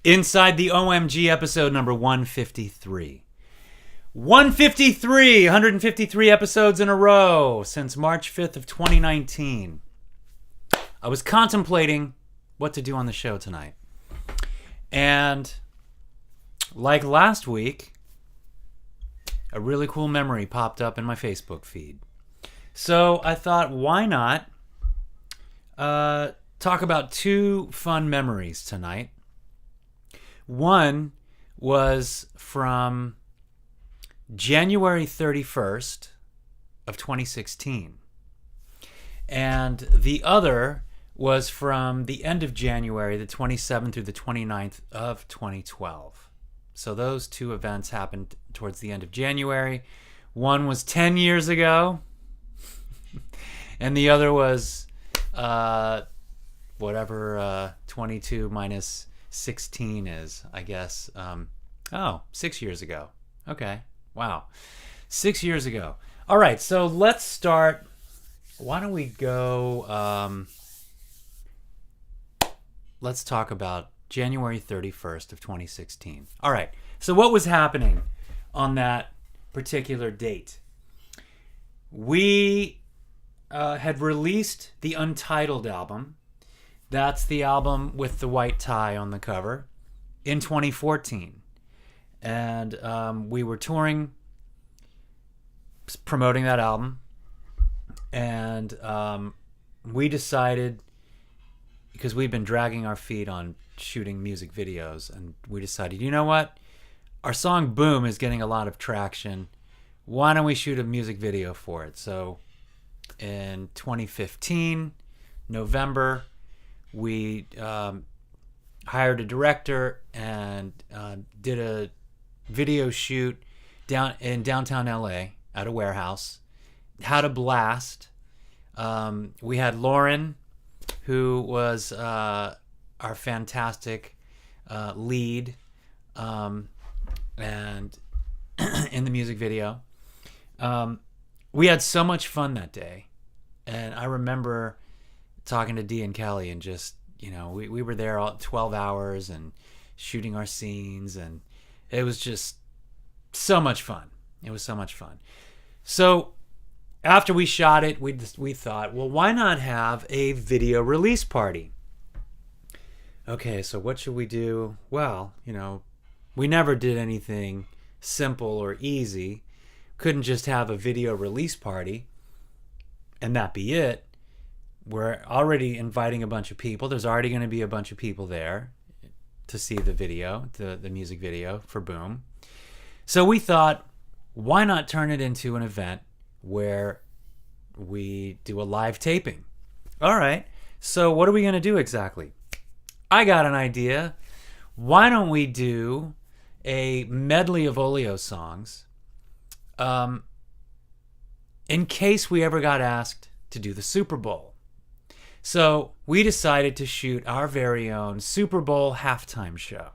Inside the OMG episode number 153. 153 episodes in a row since March 5th of 2019. I was contemplating what to do on the show tonight. And like last week, a really cool memory popped up in my Facebook feed. So I thought, why not talk about two fun memories tonight. One was from January 31st of 2016. And the other was from the end of January, the 27th through the 29th of 2012. So those two events happened towards the end of January. One was 10 years ago, and the other was whatever 22 minus 16 is, I guess. 6 years ago. Okay. Wow. 6 years ago. All right, so let's start. Why don't we go... let's talk about January 31st of 2016. All right, so what was happening on that particular date? We had released the Untitled album. That's the album with the white tie on the cover in 2014. And we were touring, promoting that album. And we decided, because we'd been dragging our feet on shooting music videos, and we decided, you know what? Our song Boom is getting a lot of traction. Why don't we shoot a music video for it? So in 2015, November, we hired a director and did a video shoot down in downtown LA at a warehouse. Had a blast. We had Lauren, who was our fantastic lead and in the music video. We had so much fun that day. And I remember talking to Dee and Kelly and just, we were there all 12 hours and shooting our scenes, and it was just so much fun. It was so much fun. So after we shot it, we thought, well, why not have a video release party? Okay, so what should we do? Well, we never did anything simple or easy. Couldn't just have a video release party and that be it. We're already inviting a bunch of people. There's already going to be a bunch of people there to see the video, the music video for Boom. So we thought, why not turn it into an event where we do a live taping? All right, so what are we going to do exactly? I got an idea. Why don't we do a medley of Olio songs in case we ever got asked to do the Super Bowl? So we decided to shoot our very own Super Bowl halftime show.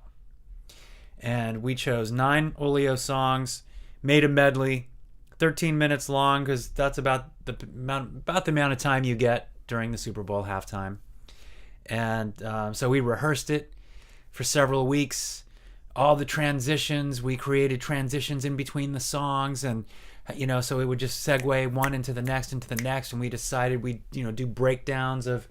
And we chose 9 Olio songs, made a medley, 13 minutes long, because that's about the amount of time you get during the Super Bowl halftime. And so we rehearsed it for several weeks. All the transitions, we created transitions in between the songs, and so it would just segue one into the next, and we decided we'd do breakdowns of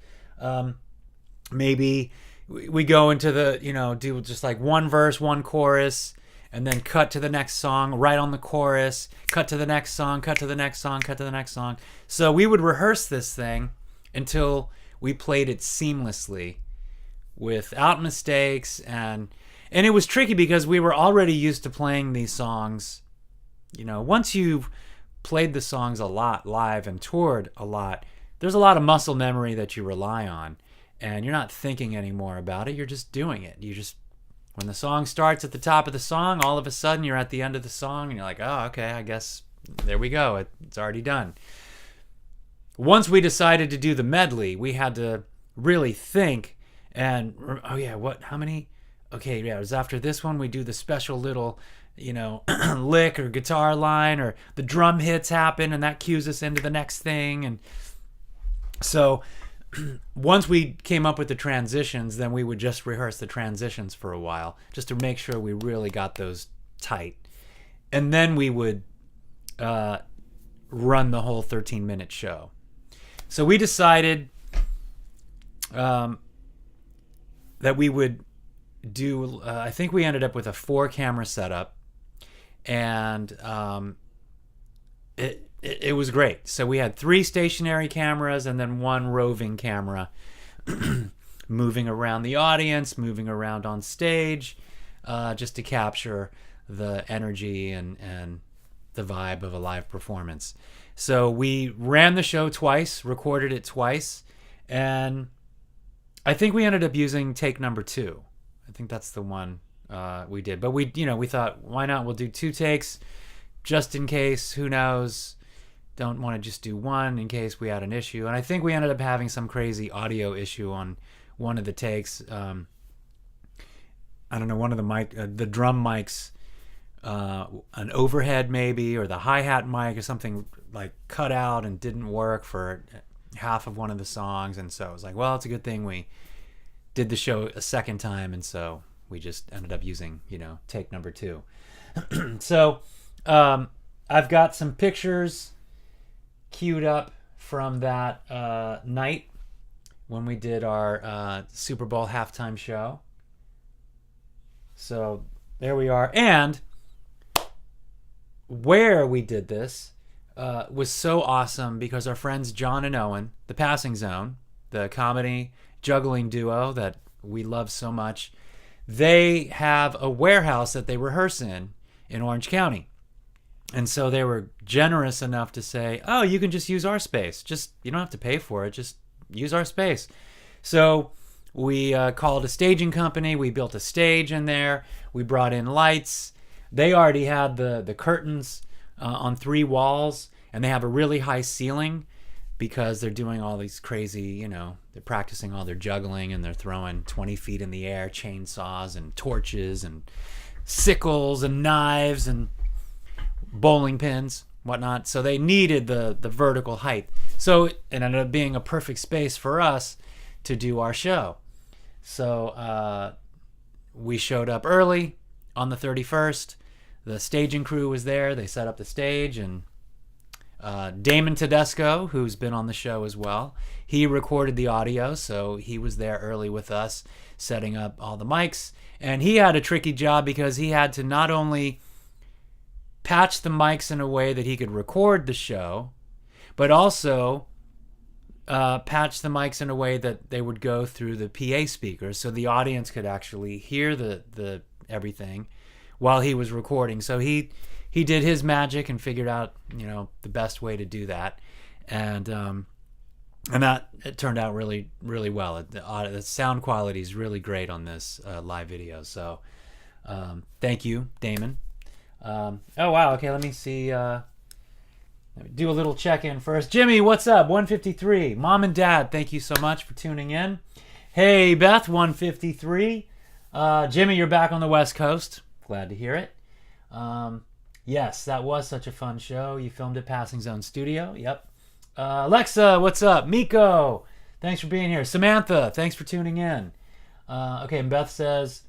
maybe we go into the do just like one verse, one chorus, and then cut to the next song right on the chorus, cut to the next song, cut to the next song, cut to the next song. So we would rehearse this thing until we played it seamlessly without mistakes, and it was tricky because we were already used to playing these songs. Once you've played the songs a lot live and toured a lot, there's a lot of muscle memory that you rely on, and you're not thinking anymore about it. You're just doing it. When the song starts at the top of the song, all of a sudden you're at the end of the song, and you're like, oh, okay, I guess there we go. It's already done. Once we decided to do the medley, we had to really think and, how many? Okay, yeah, it was after this one, we do the special little lick or guitar line, or the drum hits happen and that cues us into the next thing. And so once we came up with the transitions, then we would just rehearse the transitions for a while, just to make sure we really got those tight. And then we would run the whole 13-minute show. So we decided that we would do, I think we ended up with a 4-camera setup, and it was great. So we had 3 stationary cameras and then 1 roving camera moving around the audience, moving around on stage, just to capture the energy and the vibe of a live performance. So we ran the show twice, recorded it twice, and I think we ended up using take number 2. I think that's the one we did. But we thought, why not? We'll do 2 takes just in case. Who knows? Don't want to just do 1 in case we had an issue. And I think we ended up having some crazy audio issue on one of the takes. I don't know, one of the drum mics, an overhead maybe, or the hi-hat mic or something like cut out and didn't work for half of one of the songs. And so it was like, well, it's a good thing we did the show a second time. And so we just ended up using, take number 2. So I've got some pictures queued up from that night when we did our Super Bowl halftime show. So there we are. And where we did this was so awesome because our friends John and Owen, the Passing Zone, the comedy juggling duo that we love so much, they have a warehouse that they rehearse in Orange County. And so they were generous enough to say, oh, you can just use our space. You don't have to pay for it. Just use our space. So we called a staging company. We built a stage in there. We brought in lights. They already had the curtains on 3 walls, and they have a really high ceiling because they're doing all these crazy, they're practicing all their juggling, and they're throwing 20 feet in the air, chainsaws and torches and sickles and knives and bowling pins, whatnot. So they needed the vertical height. So it ended up being a perfect space for us to do our show. So we showed up early on the 31st. The staging crew was there. They set up the stage, and Damon Tedesco, who's been on the show as well, he recorded the audio, so he was there early with us setting up all the mics. And he had a tricky job because he had to not only patch the mics in a way that he could record the show, but also patch the mics in a way that they would go through the PA speakers so the audience could actually hear the everything while he was recording. So he did his magic and figured out the best way to do that, and that it turned out really, really well. The sound quality is really great on this live video. So thank you, Damon. Oh wow, okay, let me see, let me do a little check-in first. Jimmy, what's up? 153. Mom and Dad, thank you so much for tuning in. Hey Beth, 153. Jimmy, you're back on the West Coast. Glad to hear it. Yes, that was such a fun show. You filmed at Passing Zone Studio. Yep. Alexa, what's up? Miko, thanks for being here. Samantha, thanks for tuning in. Okay, and Beth says,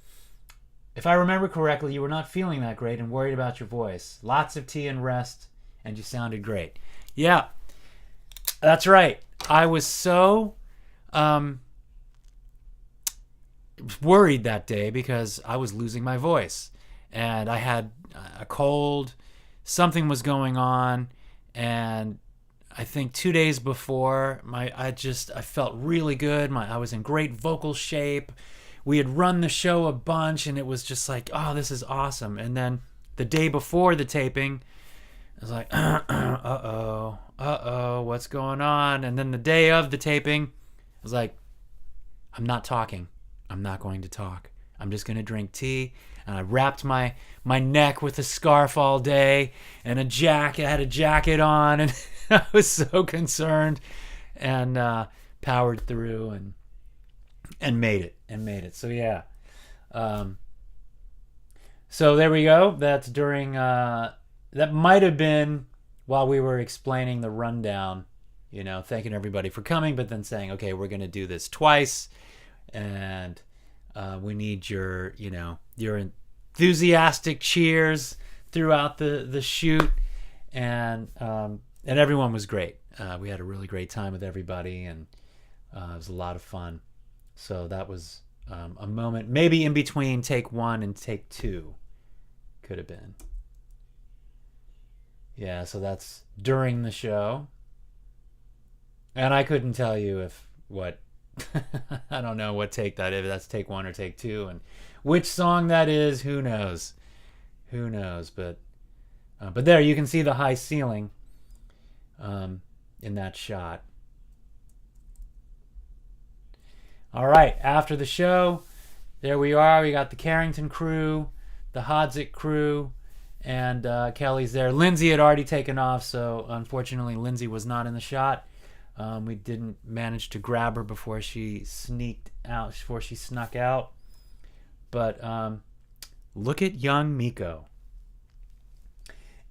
if I remember correctly, you were not feeling that great and worried about your voice. Lots of tea and rest, and you sounded great. Yeah, that's right. I was so worried that day because I was losing my voice. And I had a cold. Something was going on. And I think 2 days before, I felt really good. I was in great vocal shape. We had run the show a bunch, and it was just like, oh, this is awesome. And then the day before the taping, I was like, uh-oh, what's going on? And then the day of the taping, I was like, I'm not talking. I'm not going to talk. I'm just going to drink tea. And I wrapped my neck with a scarf all day and a jacket. I had a jacket on, and I was so concerned, and powered through and made it. So yeah. So there we go. That's during that might have been while we were explaining the rundown thanking everybody for coming, but then saying, okay, we're going to do this twice, and we need your enthusiastic cheers throughout the shoot, and everyone was great. We had a really great time with everybody, and it was a lot of fun. So that was a moment, maybe in between take 1 and take 2, could have been. Yeah, so that's during the show. And I couldn't tell you I don't know what take that is, if that's take 1 or take 2, and which song that is, who knows? But there, you can see the high ceiling in that shot. All right, after the show, there we are. We got the Carrington crew, the Hodzik crew, and Kelly's there. Lindsay had already taken off, so unfortunately Lindsay was not in the shot. We didn't manage to grab her before she snuck out. But look at young Miko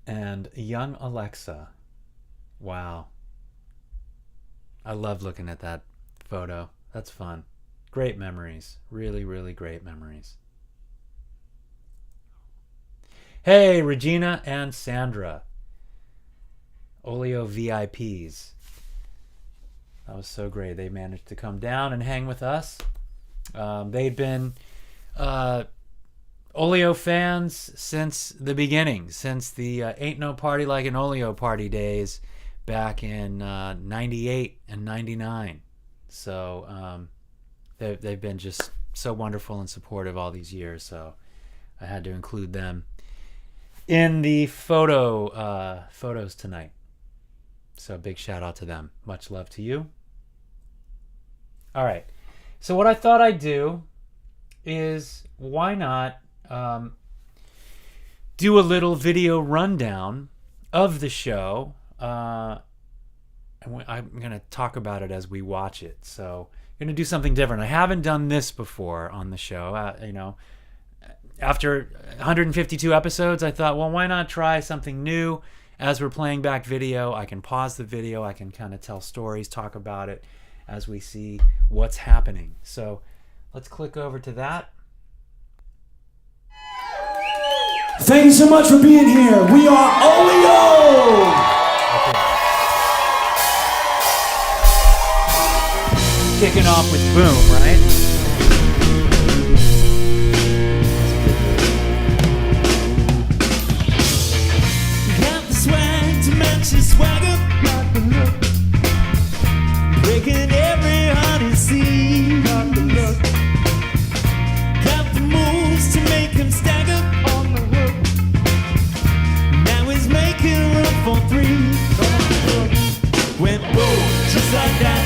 and young Alexa. Wow. I love looking at that photo. That's fun. Great memories. Really, really great memories. Hey, Regina and Sandra. Olio VIPs. That was so great. They managed to come down and hang with us. They'd been Olio fans since the beginning, since the Ain't No Party Like an Olio Party days back in 98 and 99. So they've been just so wonderful and supportive all these years. So I had to include them in the photos tonight. So big shout out to them. Much love to you. All right. So what I thought I'd do is, why not do a little video rundown of the show. I'm going to talk about it as we watch it. So I'm going to do something different. I haven't done this before on the show. After 152 episodes, I thought, well, why not try something new? As we're playing back video, I can pause the video. I can kind of tell stories, talk about it as we see what's happening. So let's click over to that. Thank you so much for being here. We are Olio! Okay. Kicking off with Boom, right? Got the swag to match your swagger. Got the look. Breaking every heart you see. Got the look. Got the moves to make him stagger on the hook. Now he's making room for 3. Went boom, just like that.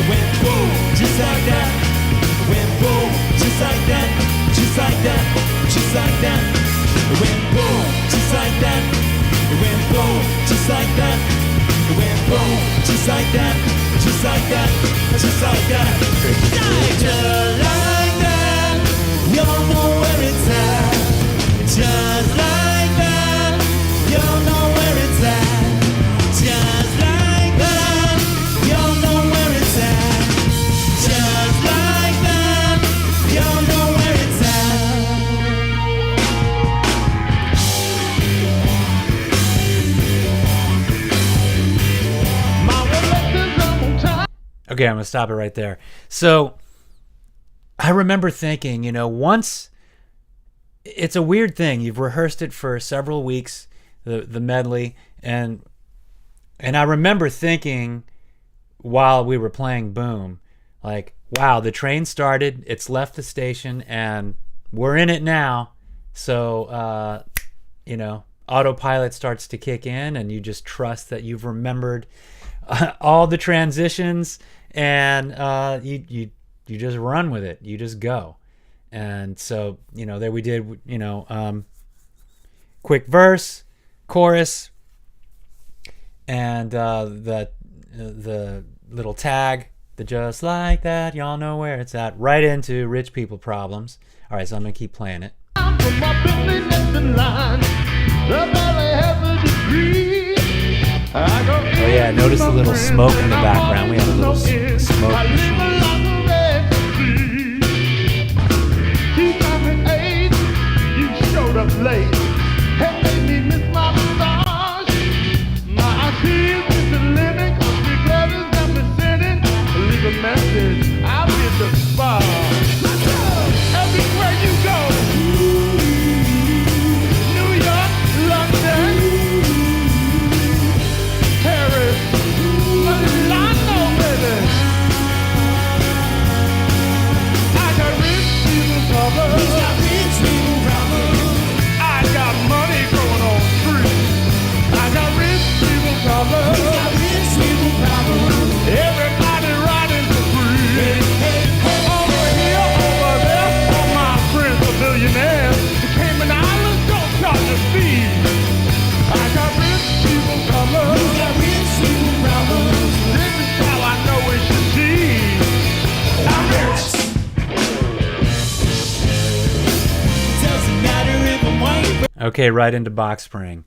Went boom, just like that. Went boom, just like that. Just like that. Just like that. Went boom, just like that. Went boom, just like that. Went boom, just like that. Just like that. Just like that. Just like that. Y'all know where it's at. Just like that. Y'all know where it's at. Just like that. Y'all know where it's at. Just like that. Y'all know where it's at. My relentless on time. Okay, I'm going to stop it right there. So I remember thinking, once, it's a weird thing. You've rehearsed it for several weeks, the medley, and I remember thinking while we were playing Boom, like, wow, the train started, it's left the station, and we're in it now. So, autopilot starts to kick in, and you just trust that you've remembered all the transitions, and you just run with it. You just go. And so, there we did, quick verse, chorus, and the little tag, the just like that, y'all know where it's at, right into Rich People Problems. All right, so I'm going to keep playing it. I'm from up in the nesting line. The valley has a degree. Oh yeah, notice the little smoke in the background. We have a little smoke machine. Up late, hey, made me miss my massage. My ideas is the limit. The brothers representing. Leave a message. I'll be at the spa. Everywhere you go, New York, London, Paris, Milano, baby. I got rich people problems. Everybody riding for free. Over here, over there, all my friends are millionaires. The Cayman Islands don't charge a fee. I got rich people problems. This is how I know it should be. I'm rich. Doesn't matter if I'm white. Okay, right into box spring.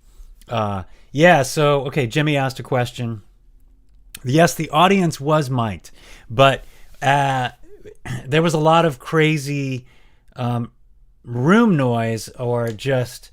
Yeah, so, okay, Jimmy asked a question. Yes, the audience was mic'd, but there was a lot of crazy room noise, or just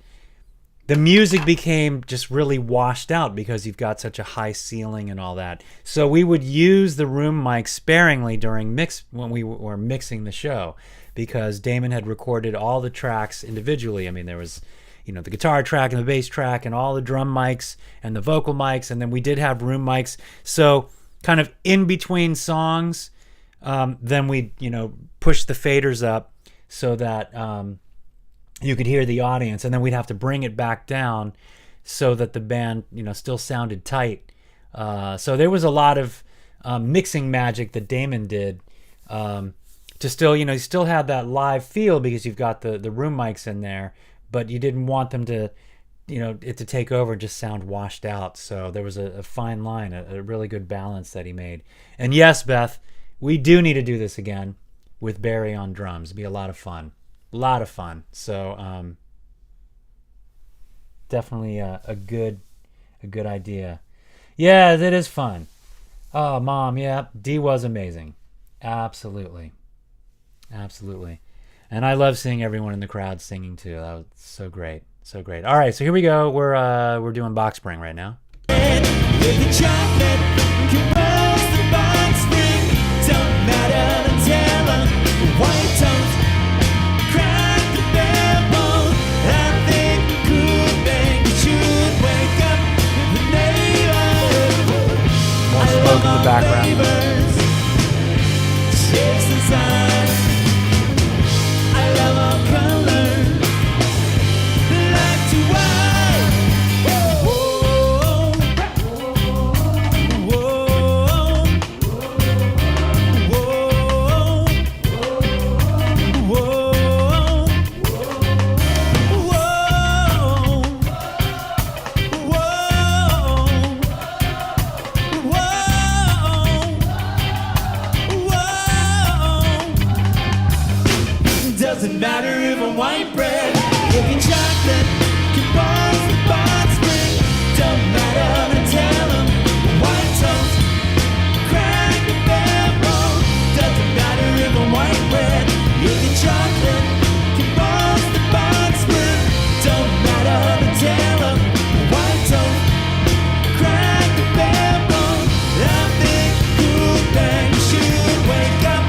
the music became just really washed out because you've got such a high ceiling and all that. So we would use the room mic sparingly during when we were mixing the show, because Damon had recorded all the tracks individually. I mean, there was, you know, the guitar track and the bass track and all the drum mics and the vocal mics, and then we did have room mics. So kind of in between songs, then we, you know, push the faders up so that you could hear the audience, and then we'd have to bring it back down so that the band, you know, still sounded tight. So there was a lot of mixing magic that Damon did to still, you know, you still had that live feel because you've got the room mics in there, but you didn't want them to, you know, it to take over and just sound washed out. So there was a fine line, a really good balance that he made. And yes, Beth, we do need to do this again with Barry on drums. It'd be a lot of fun. A lot of fun. So definitely a good idea. Yeah, that is fun. Oh, Mom, yeah, Dee was amazing. Absolutely. And I love seeing everyone in the crowd singing too. That was so great. So great. All right, so here we go. We're doing box spring right now. More smoke in the background. Doesn't matter if I'm white bread, if you're chocolate, can boys the box spring. Don't matter to tell them white toast, crack the backbone. Doesn't matter if I'm white bread, if you're chocolate, can boys the box spring. Don't matter to tell them white toast, crack the backbone. I think good thing should wake up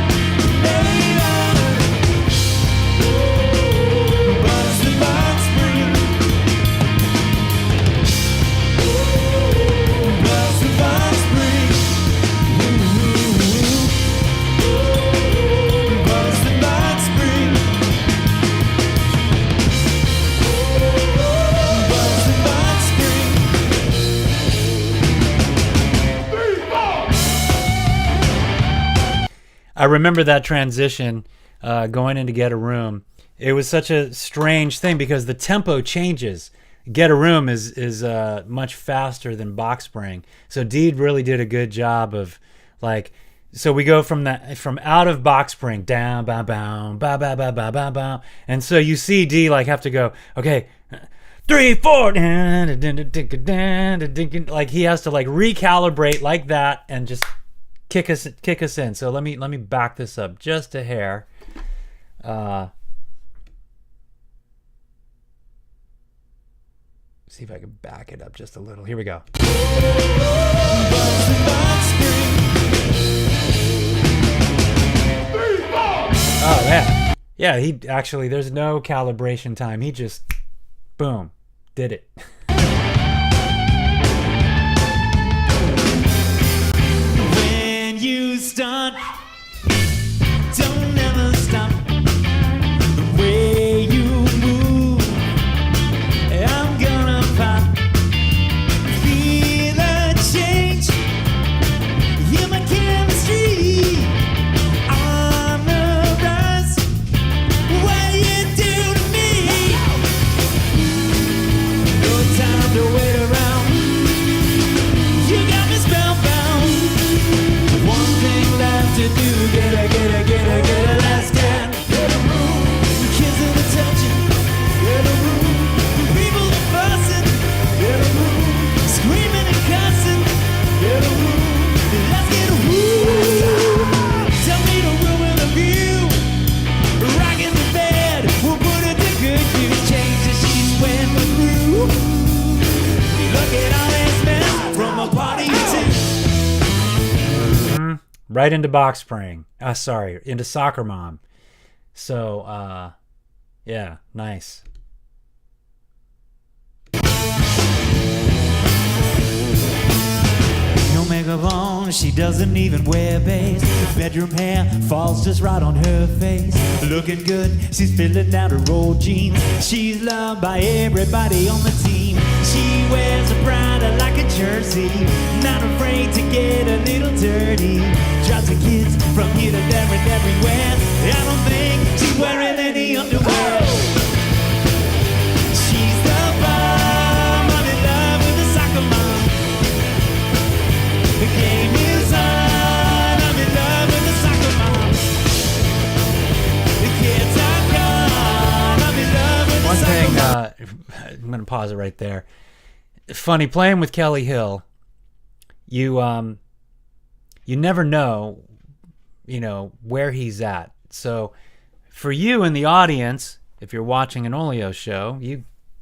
later. I remember that transition going in to Get a Room. It was such a strange thing because the tempo changes. Get a Room is much faster than box spring. So Dee really did a good job of, like, so we go from out of box spring down, ba ba ba ba ba ba ba ba, and so you see Dee like have to go, okay, 3, 4. Like he has to like recalibrate like that and just kick us in. So let me back this up just a hair. See if I can back it up just a little. Here we go. Oh yeah. Yeah, he actually, there's no calibration time. He just, boom, did it. When you start, don't ever stop. The way you move, I'm gonna pop. Feel a change in my chemistry. On the rise, what you do to me? No time to wait around. You got me spellbound. One thing left to do, get a last stand. Get a room, kissing and touching. Get a room, people are fussing. Get a room, screaming and cussing. Get a room, let's get a room. Tell me the room with a view. Rocking the bed, we'll put it to good use. Change the sheets when we're through. Look at all this mess from a party to. Right into box spring. Sorry, into Soccer Mom. So, yeah, nice. No makeup on, she doesn't even wear base. Bedroom hair falls just right on her face. Looking good, she's filling out her old jeans. She's loved by everybody on the team. She wears a Prada like a jersey, not afraid to get a little dirty. Drives her kids from here to there and everywhere. I don't think she's wearing any underwear. She's the bomb, I'm in love with the soccer mom. The game is on, I'm in love with the soccer mom. The kids are gone, I'm in love with the One soccer thing, mom. I'm going to pause it right there. Funny, playing with Kelly Hill, you never know, where he's at. So for you in the audience, if you're watching an Olio show,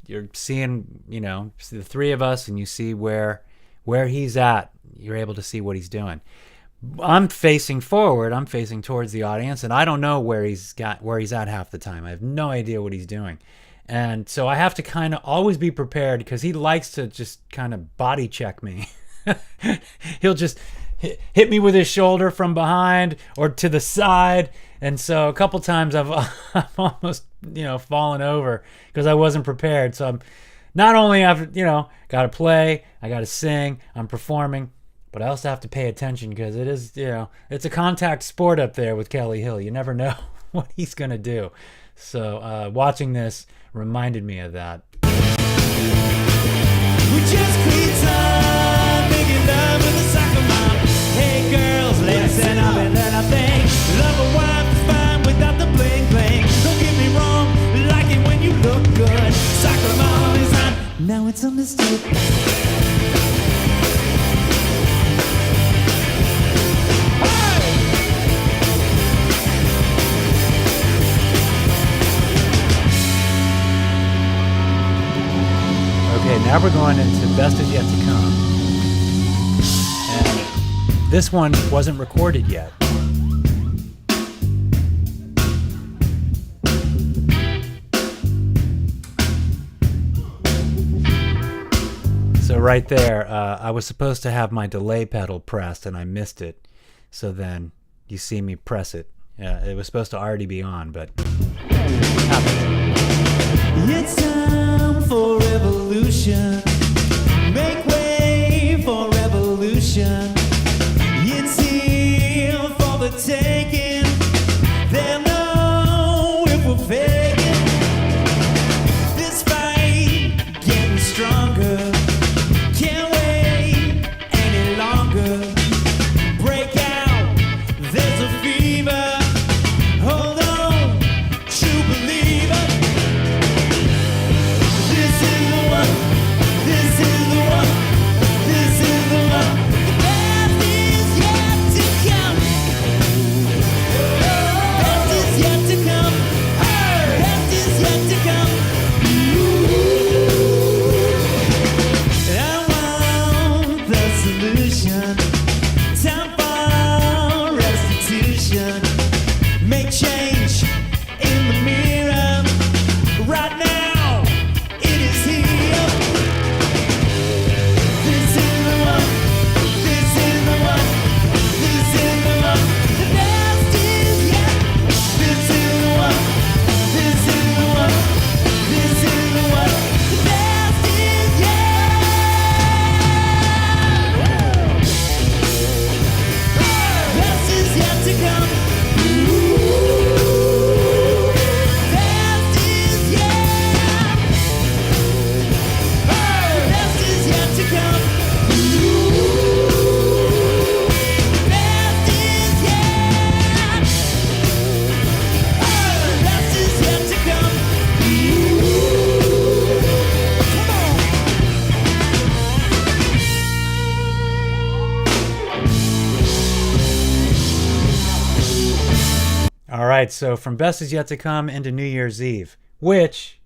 you're seeing, the three of us, and you see where he's at. You're able to see what he's doing. I'm facing forward. I'm facing towards the audience, and I don't know where he's at half the time. I have no idea what he's doing. And so I have to kind of always be prepared, because he likes to just kind of body check me. He'll just hit me with his shoulder from behind or to the side. And so a couple times I've almost, fallen over because I wasn't prepared. So I'm not only got to play, I got to sing, I'm performing, but I also have to pay attention, because it is, it's a contact sport up there with Kelly Hill. You never know what he's going to do. So watching this reminded me of that. We just quit on making love with a soccer mom. Hey girls, listen up and let I think. Love a wife is fine without the bling bling. Don't get me wrong, like it when you look good. Soccer mom is on, now it's understood. Okay, now we're going into Best Is Yet to Come. And this one wasn't recorded yet. So right there, I was supposed to have my delay pedal pressed, and I missed it. So then you see me press it. It was supposed to already be on, but It's time for revolution. Make way for revolution. It's here for the taking. They'll know if we're faking. This fight getting stronger. Can't wait any longer. Break out, there's a fever. Hold on, true believer. This is the solution. Time for restitution. Make change in the mirror. Right now, it is here. This is the one. This is the one. This is the one. The best is yet. This is the one. This is the one. This is the one. The best is yet. Best is yet to come. Best is yet. Best is yet to come. Best is yet. Best is yet to come. All right, so from Best Is Yet to Come into New Year's Eve, which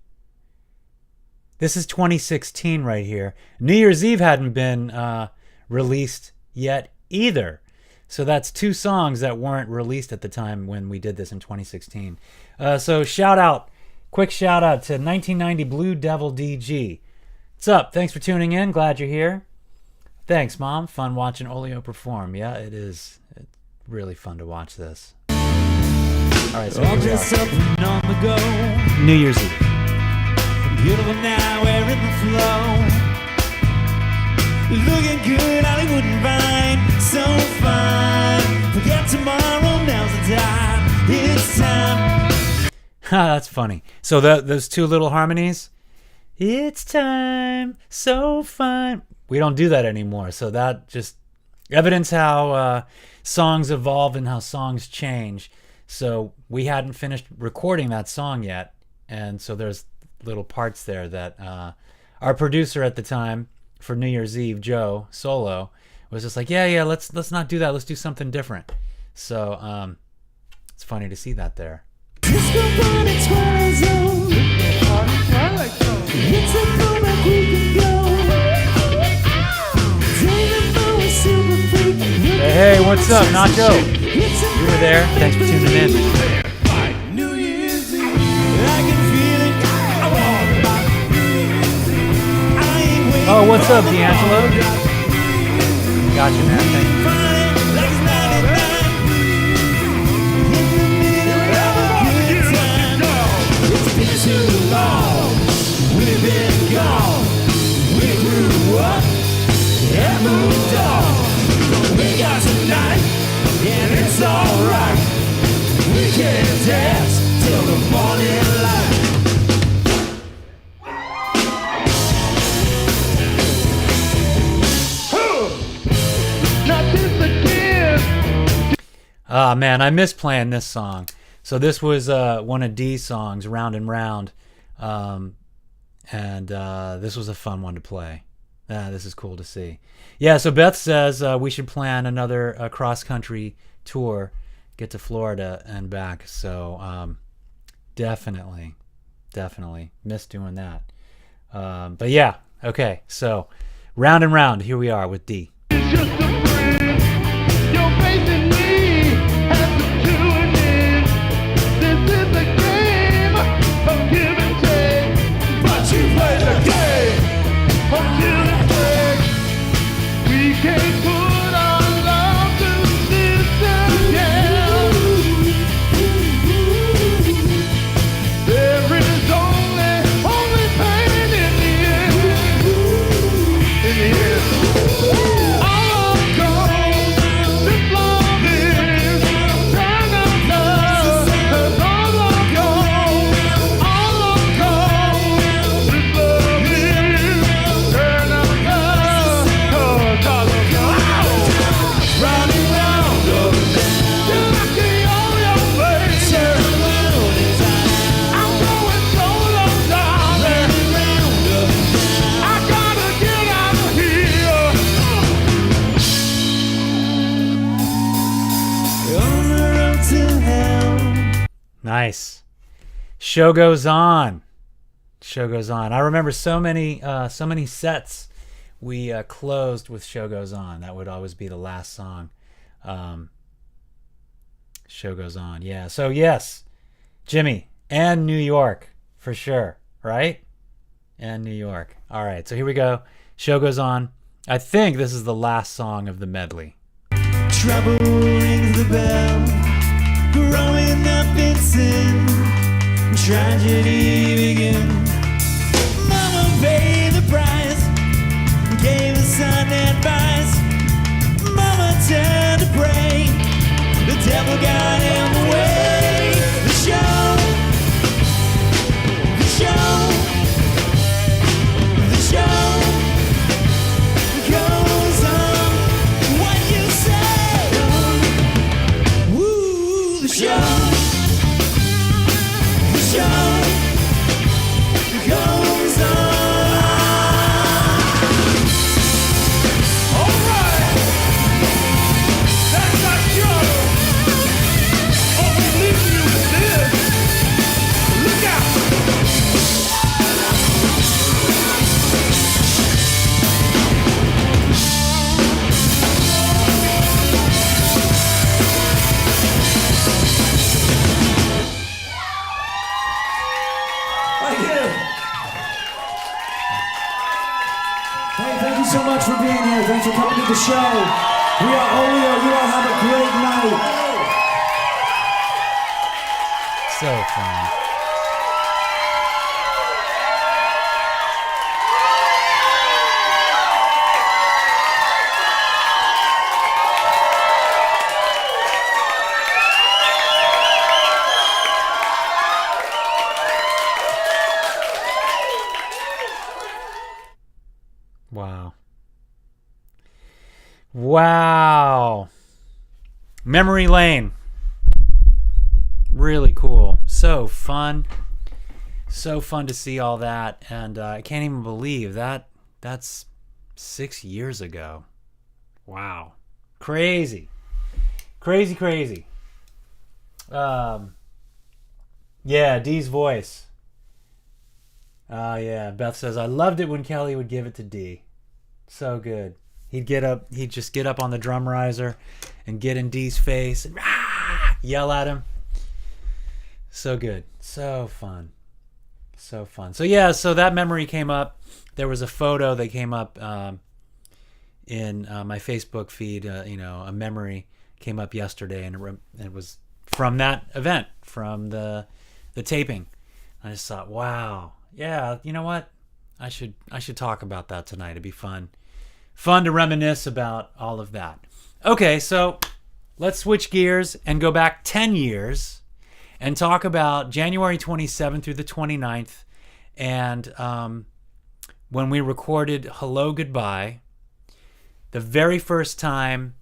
this is 2016 right here. New Year's Eve hadn't been released yet either. So that's two songs that weren't released at the time when we did this in 2016. So quick shout out to 1990 Blue Devil DG. What's up? Thanks for tuning in. Glad you're here. Thanks, Mom. Fun watching Olio perform. Yeah, it is. It's really fun to watch this. All right, so All here we dressed are. up and on the go. New Year's Eve. Beautiful now, we're in the flow. Looking good, Hollywood and Vine. So fine. Forget tomorrow, now's the time. It's time. That's funny. So those two little harmonies. It's time, so fine. We don't do that anymore. So that just evidence how songs evolve and how songs change. So we hadn't finished recording that song yet, and so there's little parts there that our producer at the time for New Year's Eve, Joe Solo, was just like, yeah, let's not do that. Let's do something different. So it's funny to see that there. Disco party twilight zone. It's a moment we can go. Dreaming for a silver freak. Hey, what's up, Nacho? You were there. Thanks for tuning in. New Year's Eve, I can feel it. I want my New Year's Eve. I ain't waiting. Oh, what's up, D'Angelo? Gotcha, man. Thank you. Like it's 99. In the middle of a good time. It's been too long. We've been gone. We grew up and moved on. But we got tonight, and it's alright. We can dance till the morning light. Not this again. Ah, man, I miss playing this song. So this was one of D's songs, Round and Round. And this was a fun one to play. This is cool to see. Yeah, so Beth says we should plan another cross-country tour, get to Florida and back. So definitely miss doing that. But yeah, okay. So Round and Round, here we are with D. It's just a friend. Your faith in me has to do it in. This is a game of give and take. But you play the game of give and take. We can't put our love to this again. There is only pain in the end. In the end. All goes, this love is kind of love. 'Cause all goes, this love is kind of love. 'Cause all goes, round and round, up and down. Till I see all your faces. I'm going solo, darling. I gotta get out of here. On the road to hell. Nice. Show goes on. I remember so many sets we closed with Show Goes On. That would always be the last song. Show Goes On. Yeah. So yes, Jimmy and New York for sure, right? And New York. All right. So here we go. Show Goes On. I think this is the last song of the medley. Trouble rings the bell, growing up in sin, tragedy begins. Mama paid the price, gave the son advice. Mama turned to pray, the devil got in the way. The show, the show, the show goes on. What you say? Woo, the show goes on. All right, that's our show. Oh, we leave you with this. Look out. Thank you. Hey, thank you so much for being here. Thanks for coming to the show. We are Olio. You all have a great night. So fun. Wow. Wow. Memory Lane. Really cool. So fun. So fun to see all that. And I can't even believe that's 6 years ago. Wow. Crazy. Crazy, crazy. Yeah, Dee's voice. Yeah, Beth says, I loved it when Kelly would give it to Dee. So good. He'd just get up on the drum riser and get in Dee's face and yell at him. So good. So fun. So fun. So yeah, so that memory came up. There was a photo that came up in my Facebook feed. A memory came up yesterday, and it was from that event, from the taping. I just thought, wow. Yeah, you know what? I should talk about that tonight. It'd be fun to reminisce about all of that. Okay, so let's switch gears and go back 10 years and talk about January 27th through the 29th, and when we recorded Hello Goodbye, the very first time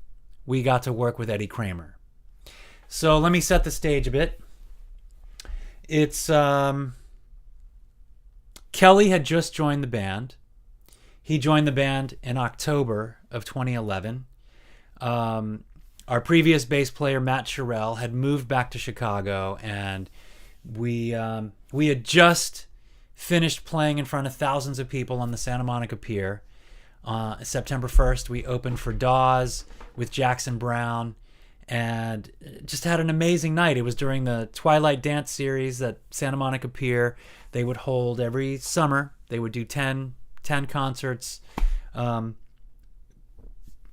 we got to work with Eddie Kramer. So let me set the stage a bit. It's Kelly had just joined the band. He joined the band in October of 2011. Our previous bass player, Matt Sherrill, had moved back to Chicago, and we had just finished playing in front of thousands of people on the Santa Monica Pier. September 1st, we opened for Dawes with Jackson Browne, and just had an amazing night. It was during the Twilight Dance series that Santa Monica Pier they would hold every summer. They would do 10 concerts.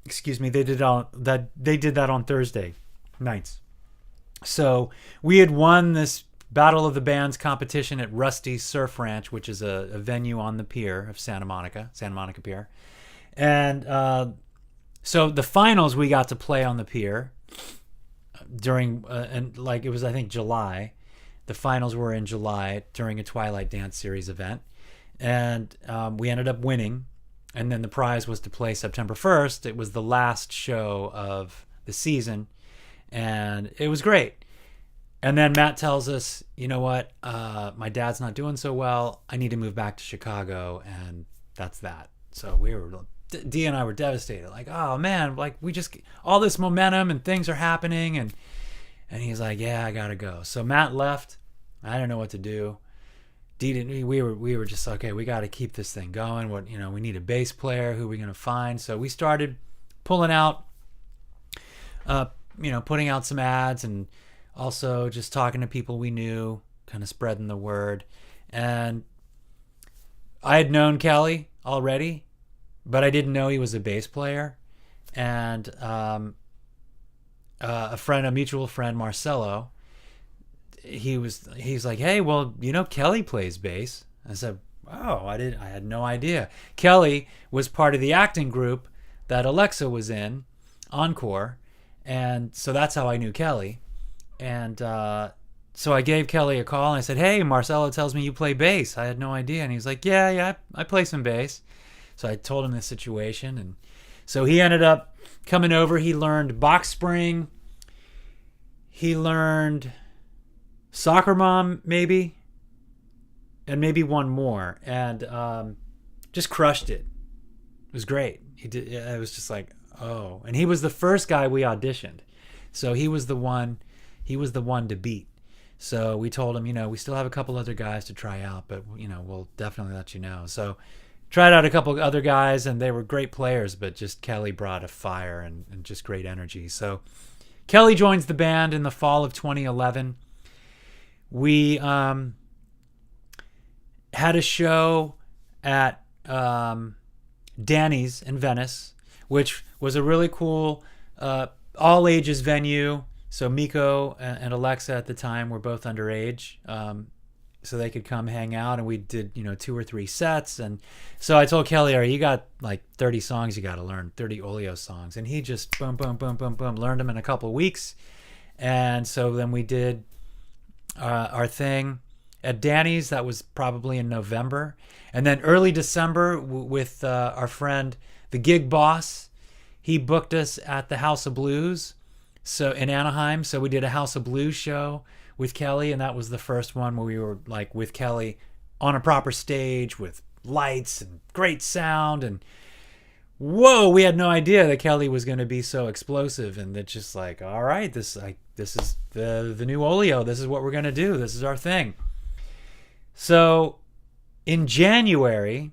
Excuse me, they did that on Thursday nights. So we had won this Battle of the Bands competition at Rusty's Surf Ranch, which is a venue on the pier of Santa Monica Pier. And so the finals we got to play on the pier during it was, I think, July. The finals were in July during a Twilight Dance series event, and we ended up winning. And then the prize was to play September 1st. It was the last show of the season, and it was great. And then Matt tells us, you know what, my dad's not doing so well. I need to move back to Chicago, and that's that. So Dee and I were devastated. Like, oh man, like we just, all this momentum and things are happening, and he's like, yeah, I gotta go. So Matt left. I didn't know what to do. we were just okay. We got to keep this thing going. We need a bass player. Who are we gonna find? So we started pulling out, putting out some ads and also just talking to people we knew, kind of spreading the word. And I had known Kelly already, but I didn't know he was a bass player. And a mutual friend, Marcelo, he's like, hey, well, Kelly plays bass. I said, oh, I had no idea. Kelly was part of the acting group that Alexa was in, Encore, and so that's how I knew Kelly. And so I gave Kelly a call and I said, hey, Marcelo tells me you play bass. I had no idea. And he was like, yeah, I play some bass. So I told him the situation, and so he ended up coming over. He learned box spring. He learned Soccer Mom, maybe, and maybe one more, and just crushed it. It was great. He did. It was just like, oh, and he was the first guy we auditioned, so he was the one to beat. So we told him, we still have a couple other guys to try out, but we'll definitely let you know. So tried out a couple other guys, and they were great players, but just Kelly brought a fire and just great energy. So Kelly joins the band in the fall of 2011. We had a show at Danny's in Venice, which was a really cool all ages venue. So Miko and Alexa at the time were both underage, so they could come hang out, and we did 2 or 3 sets. And so I told Kelly, you got like 30 songs you got to learn, 30 Olio songs, and he just boom learned them in a couple of weeks. And so then we did our thing at Danny's. That was probably in November, and then early December with our friend the gig boss, he booked us at the House of Blues, so in Anaheim. So we did a House of Blues show with Kelly, and that was the first one where we were like with Kelly on a proper stage with lights and great sound. And whoa, we had no idea that Kelly was going to be so explosive, and that just like, all right, this is the new Olio. This is what we're going to do. This is our thing. So in January,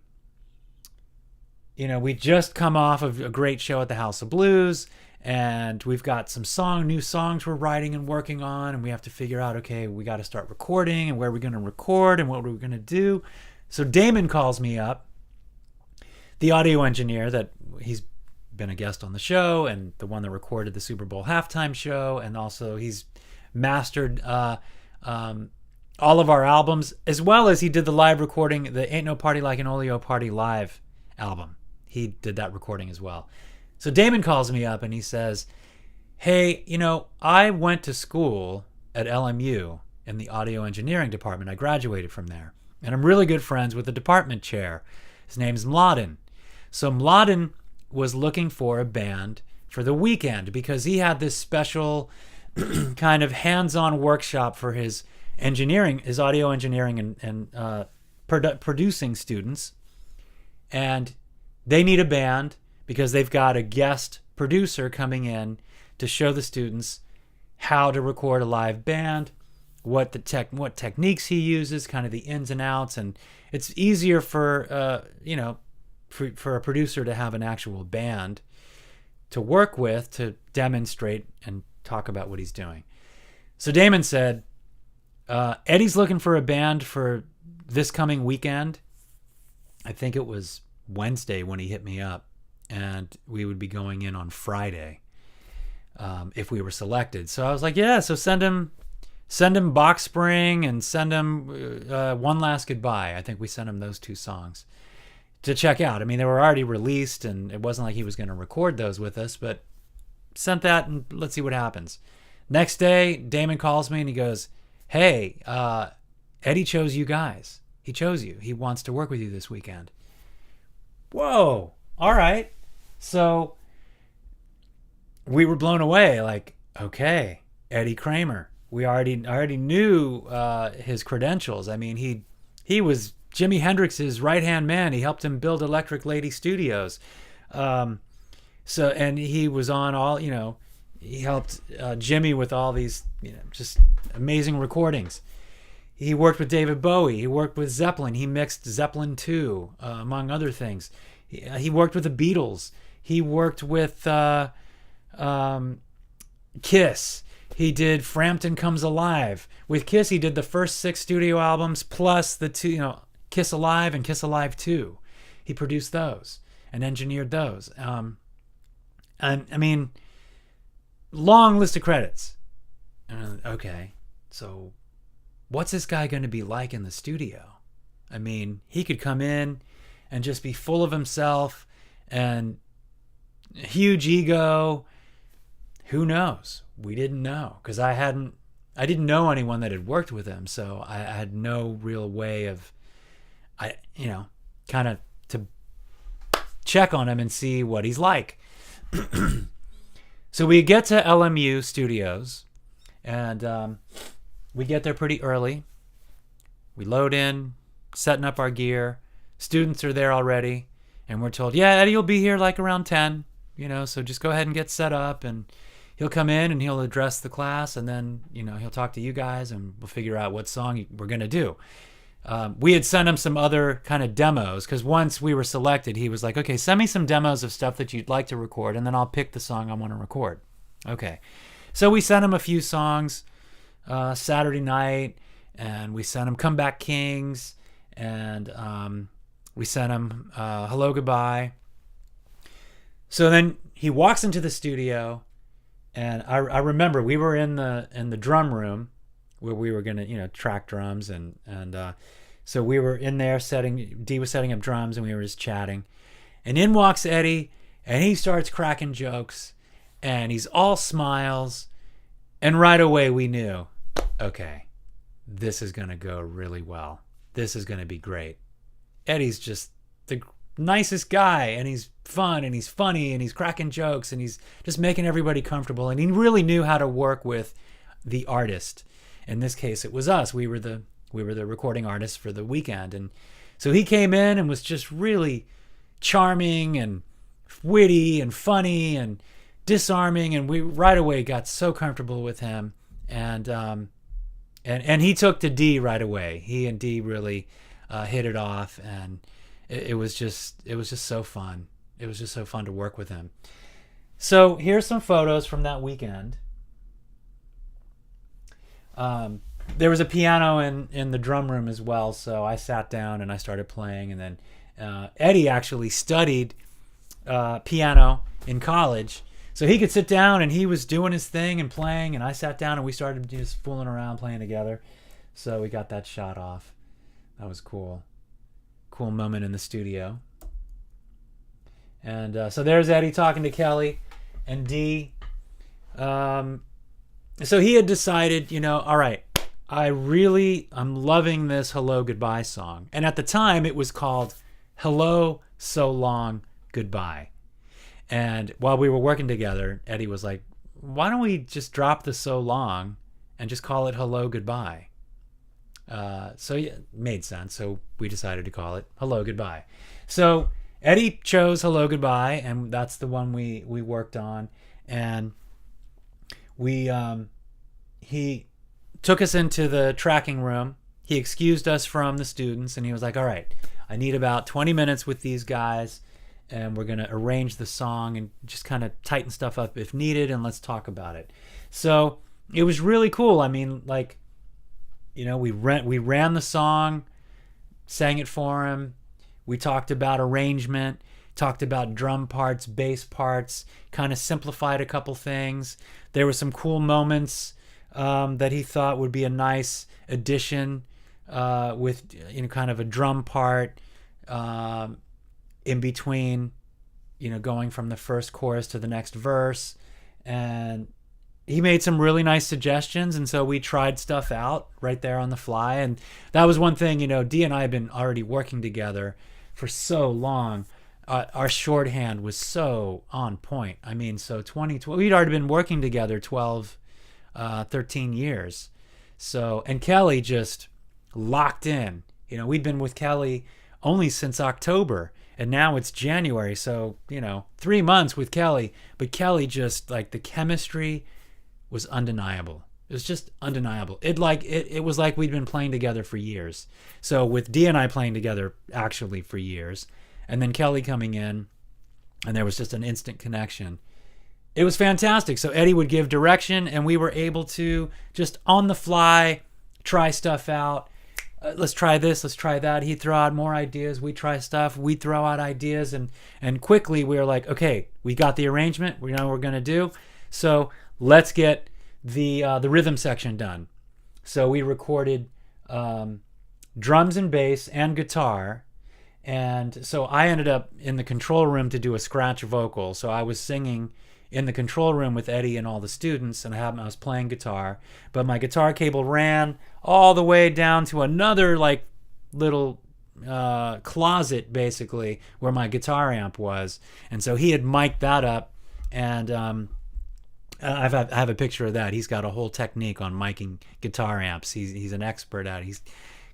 we just come off of a great show at the House of Blues, and we've got some new songs we're writing and working on, and we have to figure out, okay, we got to start recording, and where we're going to record, and what we're going to do. So Damon calls me up, the audio engineer that he's been a guest on the show, and the one that recorded the Super Bowl halftime show, and also he's mastered all of our albums, as well as he did the live recording, the Ain't No Party Like an Olio Party live album. He did that recording as well. So Damon calls me up and he says, hey, I went to school at LMU in the audio engineering department. I graduated from there, and I'm really good friends with the department chair. His name's Mladen. So Mladen was looking for a band for the weekend because he had this special kind of hands-on workshop for his audio engineering and producing students. And they need a band because they've got a guest producer coming in to show the students how to record a live band, what techniques he uses, kind of the ins and outs. And it's easier for a producer to have an actual band to work with, to demonstrate and talk about what he's doing. So Damon said, Eddie's looking for a band for this coming weekend. I think it was Wednesday when he hit me up, and we would be going in on Friday if we were selected. So I was like, yeah, so send him Box Spring and send him One Last Goodbye. I think we sent him those 2 songs to check out. I mean, they were already released, and it wasn't like he was going to record those with us, but sent that, and let's see what happens. Next day, Damon calls me and he goes, hey, Eddie chose you guys. He chose you. He wants to work with you this weekend. Whoa. All right. So we were blown away. Like, okay, Eddie Kramer. I already knew his credentials. I mean, he was Jimi Hendrix's right-hand man. He helped him build Electric Lady Studios. And he was on all, he helped Jimmy with all these, just amazing recordings. He worked with David Bowie. He worked with Zeppelin. He mixed Zeppelin 2, among other things. He worked with the Beatles. He worked with Kiss. He did Frampton Comes Alive. With Kiss, he did the first 6 studio albums plus the 2, Kiss Alive and Kiss Alive 2. He produced those and engineered those. And I mean, long list of credits. Okay, so what's this guy going to be like in the studio? I mean, he could come in and just be full of himself and huge ego. Who knows? We didn't know, because I didn't know anyone that had worked with him, so I had no real way of, kind of to check on him and see what he's like. So we get to LMU Studios, and we get there pretty early. We load in, setting up our gear. Students are there already, and we're told, yeah, Eddie will be here like around 10, so just go ahead and get set up, and he'll come in and he'll address the class, and then, he'll talk to you guys, and we'll figure out what song we're going to do. We had sent him some other kind of demos, because once we were selected, he was like, okay, send me some demos of stuff that you'd like to record, and then I'll pick the song I want to record. Okay. So we sent him a few songs Saturday night, and we sent him Come Back Kings, and we sent him Hello Goodbye. So then he walks into the studio, and I remember we were in the drum room where we were gonna track drums, and so we were in there Dee was setting up drums, and we were just chatting, and in walks Eddie, and he starts cracking jokes, and he's all smiles, and right away we knew, okay, this is gonna go really well. This is gonna be great. Eddie's just the nicest guy, and he's fun, and he's funny, and he's cracking jokes, and he's just making everybody comfortable, and he really knew how to work with the artist. In this case, it was us. We were the recording artists for the weekend, and so he came in and was just really charming and witty and funny and disarming, and we right away got so comfortable with him, and he took to Dee right away. He and Dee really hit it off, and it was just so fun. It was just so fun to work with him. So here's some photos from that weekend. There was a piano in the drum room as well, so I sat down and I started playing, and then Eddie actually studied piano in college, so he could sit down, and he was doing his thing and playing, and I sat down and we started just fooling around playing together. So we got that shot off. That was cool. Cool moment in the studio. And so there's Eddie talking to Kelly and Dee. So he had decided, all right, I'm loving this Hello Goodbye song. And at the time it was called Hello So Long Goodbye. And while we were working together, Eddie was like, why don't we just drop the so long and just call it Hello Goodbye? So yeah, it made sense. So we decided to call it Hello Goodbye. So Eddie chose Hello Goodbye, and that's the one we worked on. And he took us into the tracking room. He excused us from the students, and he was like, all right, I need about 20 minutes with these guys, and we're going to arrange the song and just kind of tighten stuff up if needed, and let's talk about it. So it was really cool. I mean, like, we ran the song, sang it for him. We talked about arrangement, talked about drum parts, bass parts, kind of simplified a couple things. There were some cool moments that he thought would be a nice addition with kind of a drum part in between, going from the first chorus to the next verse. And he made some really nice suggestions, and so we tried stuff out right there on the fly. And that was one thing, Dee and I had been already working together for so long. Our shorthand was so on point. I mean, so 2012, we'd already been working together 13 years. So, and Kelly just locked in. We'd been with Kelly only since October, and now it's January. So, 3 months with Kelly, but Kelly just, like, the chemistry was undeniable. It was just undeniable. It was like we'd been playing together for years. So with Dee and I playing together actually for years, and then Kelly coming in, and there was just an instant connection. It was fantastic. So Eddie would give direction, and we were able to just on the fly try stuff out. Let's try this, let's try that. He'd throw out more ideas. We'd try stuff. We'd throw out ideas, and quickly we were like, okay, we got the arrangement. We know what we're gonna do. So let's get the rhythm section done. So we recorded drums and bass and guitar, and so I ended up in the control room to do a scratch vocal. So I was singing in the control room with Eddie and all the students, and I was playing guitar, but my guitar cable ran all the way down to another like little closet basically where my guitar amp was, and so he had mic'd that up, and I have a picture of that. He's got a whole technique on miking guitar amps. He's an expert at it. He's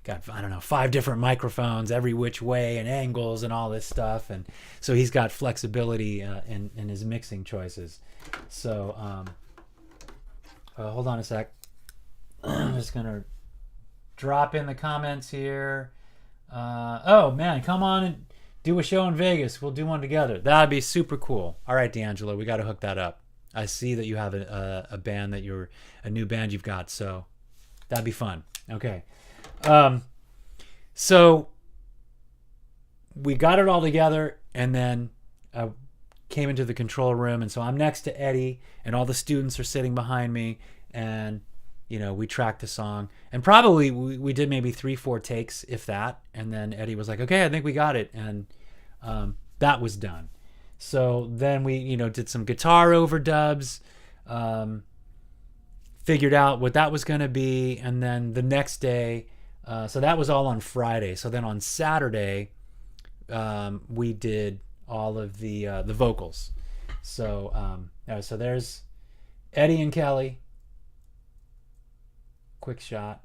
got, I don't know, 5 different microphones every which way and angles and all this stuff. And so he's got flexibility in his mixing choices. So hold on a sec. I'm just going to drop in the comments here. Oh, man, come on and do a show in Vegas. We'll do one together. That'd be super cool. All right, D'Angelo, we got to hook that up. I see that you have a band a new band you've got, so that'd be fun. Okay. So we got it all together, and then I came into the control room, and so I'm next to Eddie, and all the students are sitting behind me, and we tracked the song, and probably we did maybe 3-4 takes, if that, and then Eddie was like, okay, I think we got it, and that was done. So then we, did some guitar overdubs, figured out what that was going to be, and then the next day, so that was all on Friday. So then on Saturday, we did all of the vocals. So so there's Eddie and Kelly. Quick shot.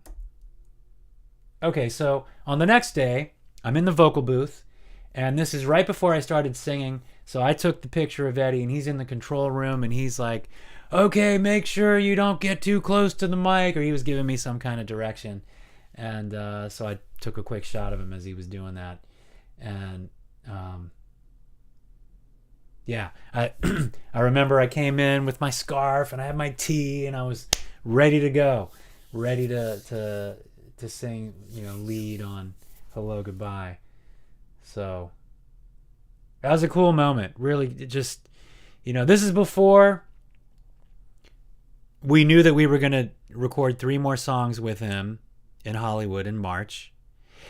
Okay, so on the next day, I'm in the vocal booth, and this is right before I started singing. So I took the picture of Eddie, and he's in the control room, and he's like, okay, make sure you don't get too close to the mic, or he was giving me some kind of direction. And so I took a quick shot of him as he was doing that. And yeah, I remember I came in with my scarf, and I had my tea, and I was ready to go, ready to sing, lead on Hello Goodbye. So that was a cool moment. Really, just, this is before we knew that we were going to record 3 more songs with him in Hollywood in March.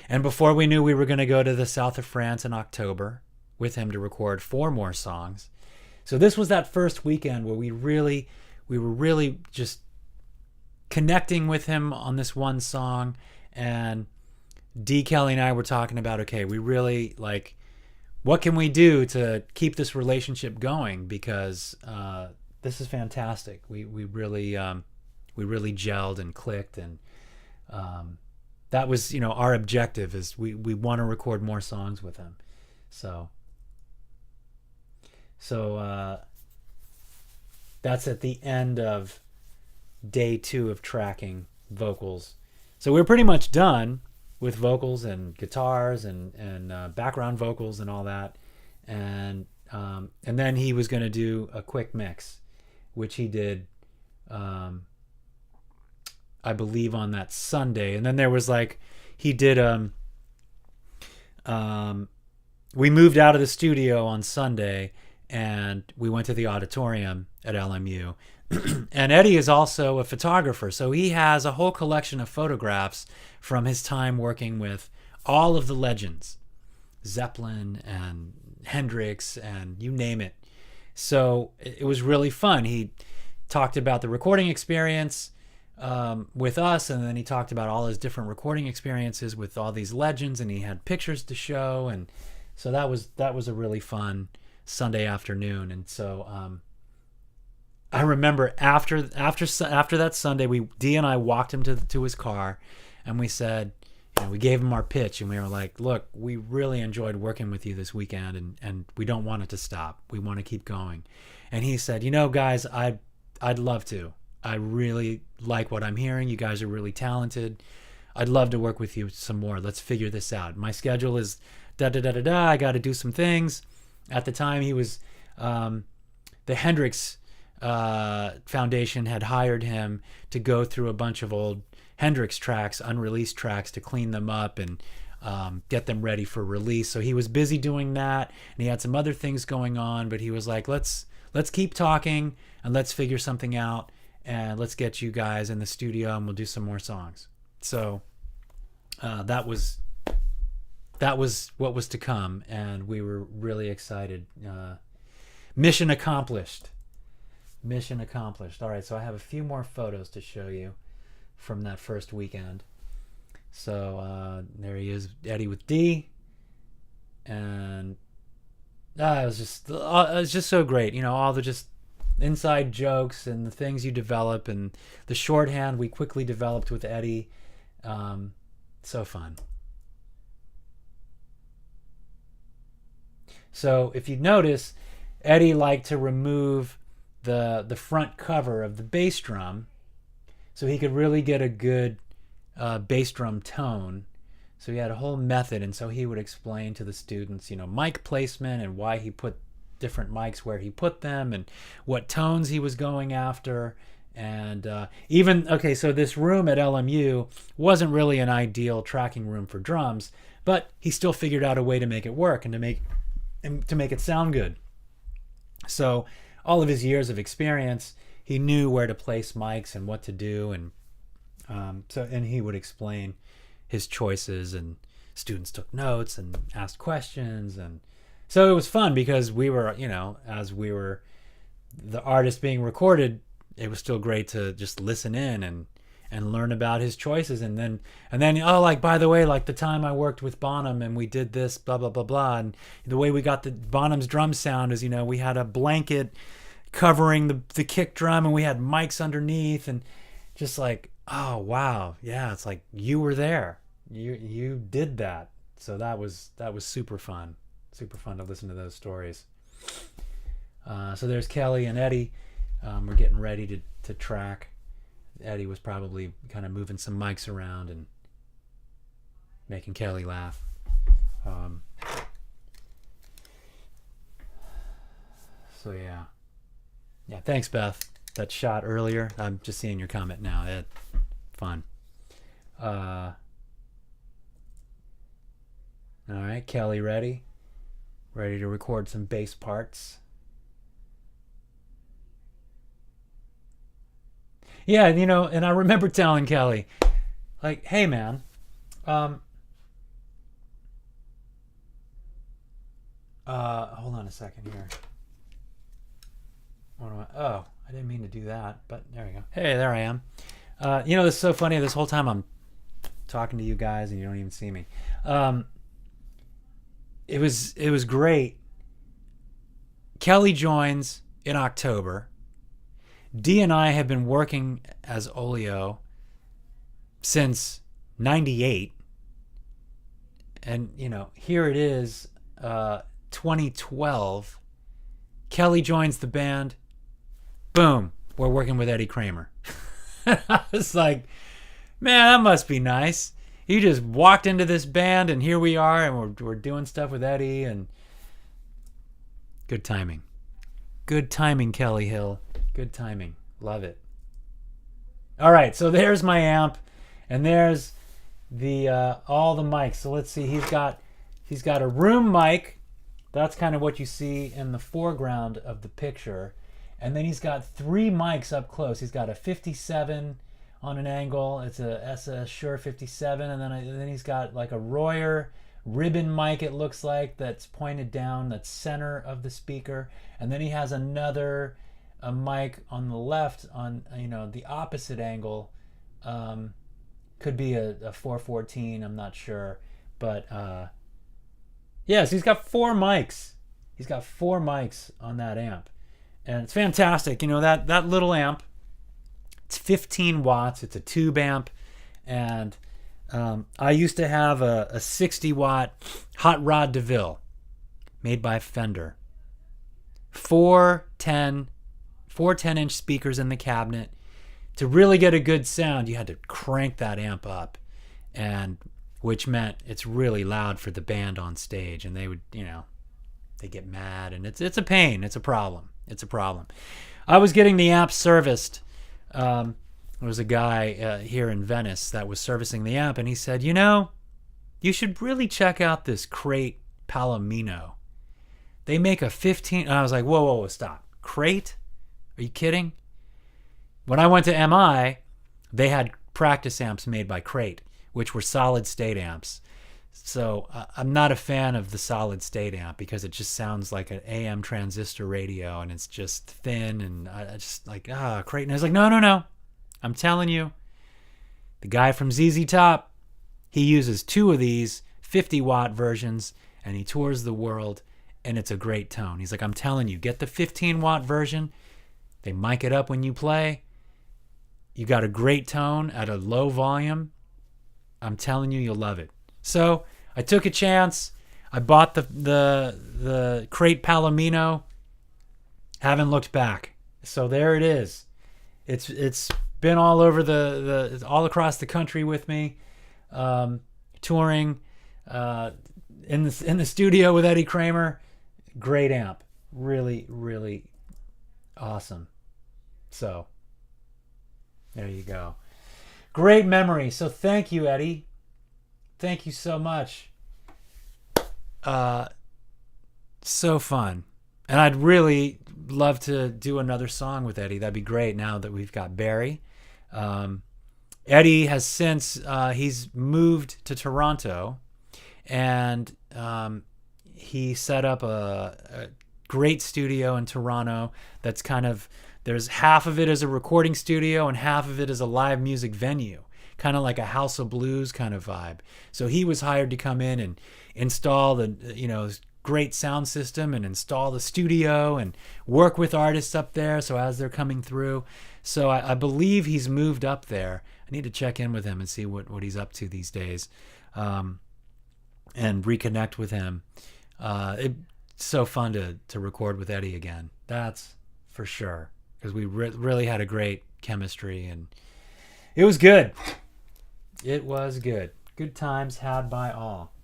And before we knew we were going to go to the south of France in October with him to record 4 more songs. So this was that first weekend where we were really just connecting with him on this one song. And D. Kelly and I were talking about, okay, we really what can we do to keep this relationship going? Because this is fantastic. We really gelled and clicked, and that was our objective is we want to record more songs with him. So that's at the end of day 2 of tracking vocals. So we're pretty much done with vocals and guitars and background vocals and all that, and then he was going to do a quick mix, which he did, I believe, on that Sunday. And then there was he did we moved out of the studio on Sunday, and we went to the auditorium at LMU. And Eddie is also a photographer, so he has a whole collection of photographs from his time working with all of the legends, Zeppelin and Hendrix and you name it. So it was really fun. He talked about the recording experience with us, and then he talked about all his different recording experiences with all these legends, and he had pictures to show, and so that was a really fun Sunday afternoon. And so I remember after that Sunday, Dee and I walked him to his car, and we said, we gave him our pitch, and we were like, look, we really enjoyed working with you this weekend, and we don't want it to stop. We want to keep going. And he said, guys, I'd love to. I really like what I'm hearing. You guys are really talented. I'd love to work with you some more. Let's figure this out. My schedule is da da da da da. I got to do some things. At the time, he was the Hendrix Foundation had hired him to go through a bunch of old Hendrix tracks, unreleased tracks, to clean them up and get them ready for release. So he was busy doing that, and he had some other things going on. But he was like, let's keep talking and let's figure something out, and let's get you guys in the studio and we'll do some more songs. So that was what was to come, and we were really excited. Mission accomplished. Mission accomplished. All right, so I have a few more photos to show you from that first weekend. So there he is, Eddie with D, and it was just so great. You know, all the just inside jokes and the things you develop, and the shorthand we quickly developed with Eddie. So fun. So if you notice, Eddie liked to remove the front cover of the bass drum so he could really get a good bass drum tone. So he had a whole method, and so he would explain to the students, you know, mic placement and why he put different mics where he put them and what tones he was going after. And so this room at LMU wasn't really an ideal tracking room for drums, but he still figured out a way to make it work and to make it sound good. So all of his years of experience, he knew where to place mics and what to do, and and he would explain his choices, and students took notes and asked questions, and so it was fun because we were, you know, as we were the artist being recorded, it was still great to just listen in and learn about his choices, and then oh, like, by the way, like the time I worked with Bonham and we did this blah blah blah blah, and the way we got the Bonham's drum sound is, you know, we had a blanket covering the kick drum and we had mics underneath, and just like, oh wow, yeah, it's like you were there, you did that. So that was super fun to listen to those stories. So there's Kelly and Eddie. We're getting ready to track. Eddie was probably kind of moving some mics around and making Kelly laugh. So yeah, thanks, Beth. That shot earlier, I'm just seeing your comment now. Fun. All right, Kelly ready to record some bass parts. Yeah, you know, and I remember telling Kelly, like, hey man, hold on a second here. I didn't mean to do that, but there we go. Hey, there I am. You know, it's so funny, this whole time I'm talking to you guys and you don't even see me. It was great. Kelly joins in October. Dee and I have been working as Olio since 98. And, you know, here it is, 2012. Kelly joins the band. Boom, we're working with Eddie Kramer. I was like, man, that must be nice. He just walked into this band and here we are, and we're doing stuff with Eddie, and good timing. Good timing, Kelly Hill. Good timing. Love it. All right, so there's my amp, and there's the all the mics. So let's see. He's got a room mic. That's kind of what you see in the foreground of the picture. And then he's got 3 mics up close. He's got a 57 on an angle. It's a SS Shure 57, and then he's got like a Royer ribbon mic, it looks like, that's pointed down, that's center of the speaker. And then he has another mic on the left, on, you know, the opposite angle. Could be a 414, I'm not sure, but yeah, so he's got 4 mics. He's got 4 mics on that amp, and it's fantastic. You know, that little amp, it's 15 watts. It's a tube amp, and I used to have a 60 watt Hot Rod DeVille made by Fender. 4 10-inch speakers in the cabinet. to really get a good sound, you had to crank that amp up, and which meant it's really loud for the band on stage, and they would, they get mad, and it's a pain. It's a problem. I was getting the amp serviced. There was a guy here in Venice that was servicing the amp, and he said, you should really check out this Crate Palomino. They make a 15, and I was like, whoa, stop. Crate? Are you kidding? When I went to MI, they had practice amps made by Crate, which were solid state amps. So I'm not a fan of the solid state amp because it just sounds like an AM transistor radio, and it's just thin, and I just like, Crate. And I was like, no. I'm telling you, the guy from ZZ Top, he uses 2 of these 50-watt versions, and he tours the world, and it's a great tone. He's like, I'm telling you, get the 15-watt version. They mic it up when you play. You got a great tone at a low volume. I'm telling you, you'll love it. So I took a chance. I bought the Crate Palomino. Haven't looked back. So there it is. It's been all over all across the country with me, touring, in the studio with Eddie Kramer. Great amp. Really, really awesome. So there you go. Great memory. So thank you, Eddie. Thank you so much. So fun. And I'd really love to do another song with Eddie. That'd be great now that we've got Barry. Eddie has since, he's moved to Toronto, and he set up a great studio in Toronto that's kind of, there's half of it as a recording studio and half of it as a live music venue, kind of like a House of Blues kind of vibe. So he was hired to come in and install the, great sound system and install the studio and work with artists up there. So as they're coming through, so I believe he's moved up there. I need to check in with him and see what he's up to these days, and reconnect with him. It's so fun to record with Eddie again. That's for sure, because we really had a great chemistry, and it was good. It was good. Good times had by all.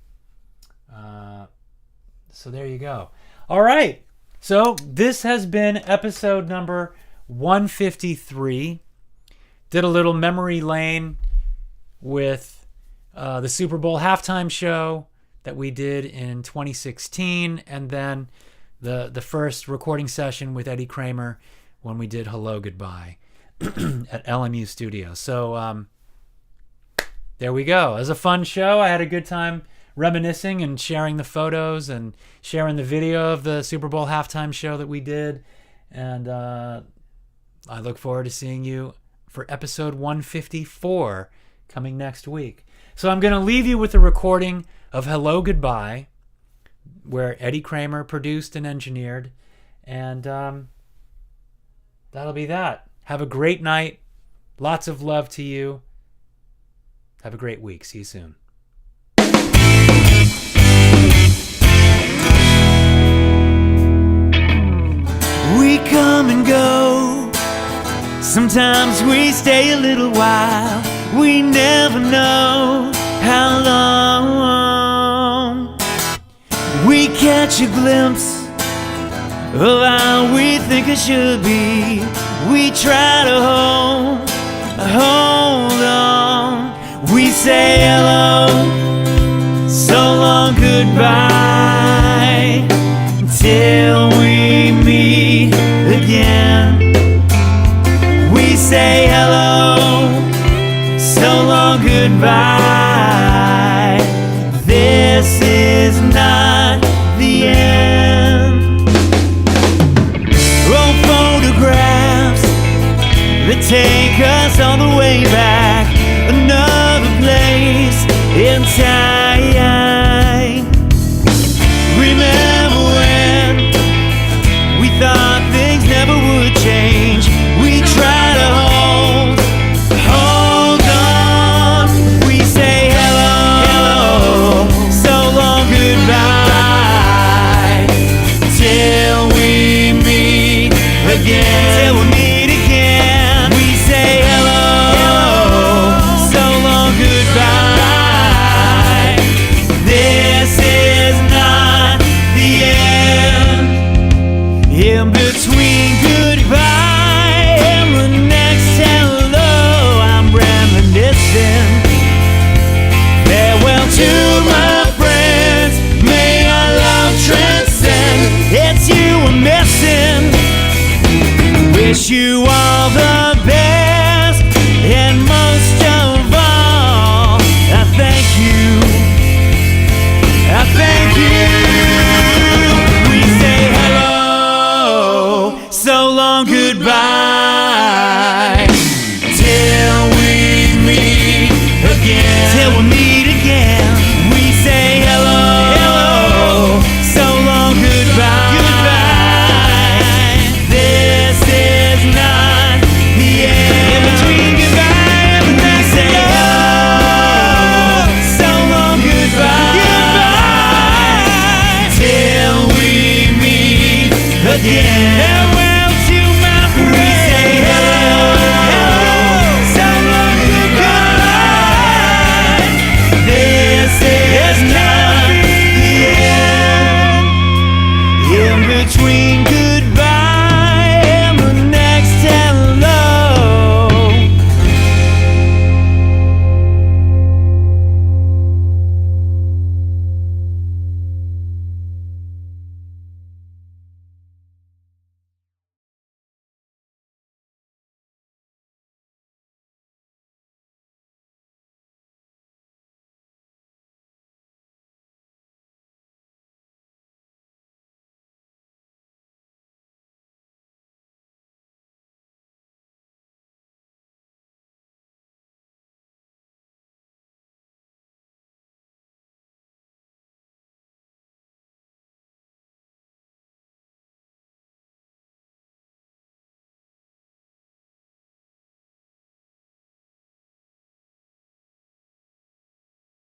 So there you go. All right. So this has been episode number 153. Did a little memory lane with the Super Bowl halftime show that we did in 2016, and then the first recording session with Eddie Kramer when we did Hello Goodbye at LMU Studio. So there we go. It was a fun show. I had a good time reminiscing and sharing the photos and sharing the video of the Super Bowl halftime show that we did. And I look forward to seeing you for episode 154 coming next week. So I'm going to leave you with a recording of Hello Goodbye, where Eddie Kramer produced and engineered. And that'll be that. Have a great night. Lots of love to you. Have a great week. See you soon. We come and go. Sometimes we stay a little while. We never know how long. We catch a glimpse of how we think it should be. We try to hold on. We say hello, so long, goodbye, till we meet again. We say hello, so long, goodbye. This is not the end. Old photographs that take us all the way back, another place in time. Remember when we thought things never would change? We try to hold on. We say hello, so long, goodbye, till we meet again. Till we meet again. We say hello. the best and